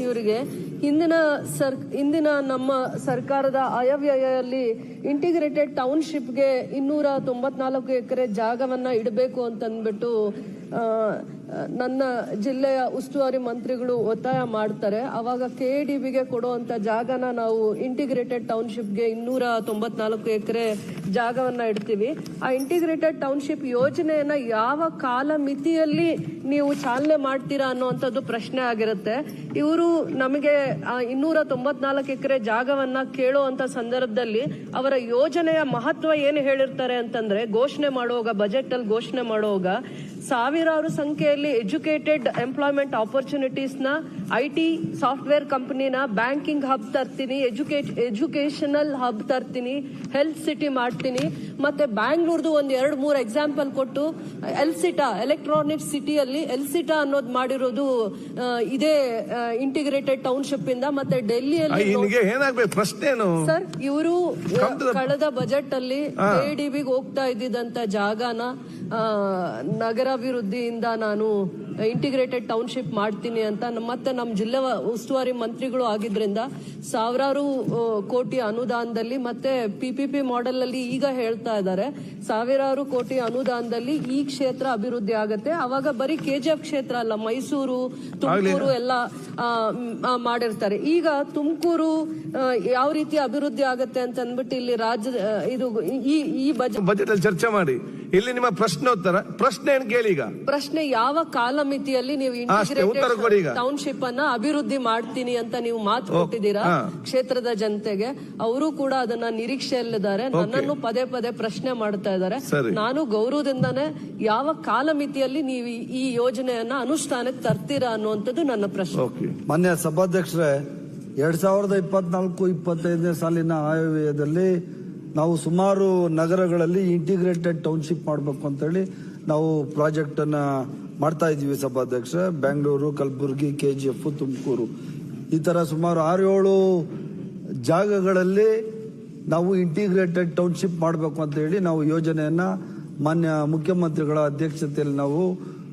ಇವರಿಗೆ ಹಿಂದಿನ ನಮ್ಮ ಸರ್ಕಾರದ ಆಯವ್ಯಯಲ್ಲಿ ಇಂಟಿಗ್ರೇಟೆಡ್ ಟೌನ್ಶಿಪ್ಗೆ 294 ಎಕರೆ ಜಾಗವನ್ನ ಇಡಬೇಕು ಅಂತಂದ್ಬಿಟ್ಟು ನನ್ನ ಜಿಲ್ಲೆಯ ಉಸ್ತುವಾರಿ ಮಂತ್ರಿಗಳು ಒತ್ತಾಯ ಮಾಡ್ತಾರೆ. ಅವಾಗ KADBಗೆ ಕೊಡುವಂತ ಜಾಗನ ನಾವು ಇಂಟಿಗ್ರೇಟೆಡ್ ಟೌನ್ಶಿಪ್ಗೆ 294 ಎಕರೆ ಜಾಗವನ್ನ ಇಡ್ತೀವಿ. ಆ ಇಂಟಿಗ್ರೇಟೆಡ್ ಟೌನ್ಶಿಪ್ ಯೋಜನೆಯನ್ನ ಯಾವ ಕಾಲ ಮಿತಿಯಲ್ಲಿ ನೀವು ಚಾಲನೆ ಮಾಡ್ತೀರಾ ಅನ್ನುವಂಥದ್ದು ಪ್ರಶ್ನೆ ಆಗಿರುತ್ತೆ. ಇವರು ನಮಗೆ 294 ಎಕರೆ ಜಾಗವನ್ನ ಕೇಳುವಂತ ಸಂದರ್ಭದಲ್ಲಿ ಅವರ ಯೋಜನೆಯ ಮಹತ್ವ ಏನು ಹೇಳಿರ್ತಾರೆ ಅಂತಂದ್ರೆ, ಘೋಷಣೆ ಮಾಡುವಾಗ, ಬಜೆಟ್ ಅಲ್ಲಿ ಘೋಷಣೆ ಮಾಡುವಾಗ ಸಾವಿರಾರು ಸಂಖ್ಯೆಯಲ್ಲಿ ಎಜುಕೇಟೆಡ್ ಎಂಪ್ಲಾಯ್ಮೆಂಟ್ ಆಪರ್ಚುನಿಟೀಸ್ ನ IT ಸಾಫ್ಟ್ವೇರ್ ಕಂಪನಿನ ಬ್ಯಾಂಕಿಂಗ್ ಹಬ್ ತರ್ತೀನಿ, ಎಜುಕೇಶನಲ್ ಹಬ್ ತರ್ತೀನಿ, ಹೆಲ್ತ್ ಸಿಟಿ ಮಾಡ್ತೀನಿ, ಮತ್ತೆ ಬ್ಯಾಂಗ್ಳೂರ್ದು ಒಂದು 2-3 ಎಕ್ಸಾಂಪಲ್ ಕೊಟ್ಟು ಎಲ್ಸಿಟಾ ಎಲೆಕ್ಟ್ರಾನಿಕ್ ಸಿಟಿಯಲ್ಲಿ ಎಲ್ಸಿಟಾ ಅನ್ನೋದು ಮಾಡಿರೋದು ಇದೇ ಇಂಟಿಗ್ರೇಟೆಡ್ ಟೌನ್ಶಿಪ್ ಇಂದ. ಮತ್ತೆ ಡೆಲ್ಲಿಯಲ್ಲಿ ಸರ್ ಇವರು ಕಳೆದ ಬಜೆಟ್ ಅಲ್ಲಿ KADBಗೆ ಹೋಗ್ತಾ ಇದ್ದಿದ್ದಂತ ಜಾಗನ ನಗರಾಭಿವೃದ್ಧಿಯಿಂದ ನಾನು ಇಂಟಿಗ್ರೇಟೆಡ್ ಟೌನ್ಶಿಪ್ ಮಾಡ್ತೀನಿ ಅಂತ ಮತ್ತೆ ನಮ್ಮ ಜಿಲ್ಲೆ ಉಸ್ತುವಾರಿ ಮಂತ್ರಿಗಳು ಆಗಿದ್ರಿಂದ ಸಾವಿರಾರು ಕೋಟಿ ಅನುದಾನದಲ್ಲಿ ಮತ್ತೆ PPP ಮಾಡೆಲ್ ಅಲ್ಲಿ ಈಗ ಹೇಳ್ತಾ ಇದ್ದಾರೆ ಸಾವಿರಾರು ಕೋಟಿ ಅನುದಾನದಲ್ಲಿ ಈ ಕ್ಷೇತ್ರ ಅಭಿವೃದ್ಧಿ ಆಗತ್ತೆ. ಅವಾಗ ಬರೀ KGF ಕ್ಷೇತ್ರ ಅಲ್ಲ, ಮೈಸೂರು, ತುಮಕೂರು ಎಲ್ಲ ಮಾಡಿರ್ತಾರೆ. ಈಗ ತುಮಕೂರು ಯಾವ ರೀತಿ ಅಭಿವೃದ್ಧಿ ಆಗತ್ತೆ ಅಂತ ಅಂದ್ಬಿಟ್ಟು ಇಲ್ಲಿ ಈ ಬಜೆಟ್ ಅಲ್ಲಿ ಚರ್ಚೆ ಮಾಡಿ. ಇಲ್ಲಿ ನಿಮ್ಮ ಪ್ರಶ್ನೆ ಏನು ಕೇಳಿ. ಈಗ ಪ್ರಶ್ನೆ ಯಾವ ಕಾಲಮಿತಿಯಲ್ಲಿ ನೀವು ಇಂಟಿಗ್ರೇಟೆಡ್ ಟೌನ್ಶಿಪ್ ಅನ್ನ ಅಭಿವೃದ್ಧಿ ಮಾಡ್ತೀನಿ ಅಂತ ನೀವು ಮಾತು ಕೊಟ್ಟಿದ್ದೀರಾ ಕ್ಷೇತ್ರದ ಜನತೆಗೆ? ಅವರು ಕೂಡ ಅದನ್ನ ನಿರೀಕ್ಷೆಯಲ್ಲಿದ್ದಾರೆ. ನನ್ನನ್ನು ಪದೇ ಪದೇ ಪ್ರಶ್ನೆ ಮಾಡ್ತಾ ಇದ್ದಾರೆ. ನಾನು ಗೌರವದಿಂದಾನೆ ಯಾವ ಕಾಲಮಿತಿಯಲ್ಲಿ ನೀವು ಈ ಯೋಜನೆಯನ್ನ ಅನುಷ್ಠಾನಕ್ಕೆ ತರ್ತೀರಾ ಅನ್ನುವಂಥದ್ದು ನನ್ನ ಪ್ರಶ್ನೆ. ಮಾನ್ಯ ಸಭಾಧ್ಯಕ್ಷರೇ, 2024-25 ಸಾಲಿನ ಆಯವ್ಯಯದಲ್ಲಿ ನಾವು ಸುಮಾರು ನಗರಗಳಲ್ಲಿ ಇಂಟಿಗ್ರೇಟೆಡ್ ಟೌನ್ಶಿಪ್ ಮಾಡಬೇಕು ಅಂತೇಳಿ ನಾವು ಪ್ರಾಜೆಕ್ಟ್ ಅನ್ನ ಮಾಡ್ತಾ ಇದೀವಿ ಸಭಾಧ್ಯಕ್ಷ. ಬೆಂಗಳೂರು, ಕಲಬುರಗಿ, KGF, ತುಮಕೂರು, ಈ ತರ ಸುಮಾರು 6-7 ಜಾಗಗಳಲ್ಲಿ ನಾವು ಇಂಟಿಗ್ರೇಟೆಡ್ ಟೌನ್ಶಿಪ್ ಮಾಡಬೇಕು ಅಂತ ಹೇಳಿ ನಾವು ಯೋಜನೆಯನ್ನ ಮಾನ್ಯ ಮುಖ್ಯಮಂತ್ರಿಗಳ ಅಧ್ಯಕ್ಷತೆಯಲ್ಲಿ ನಾವು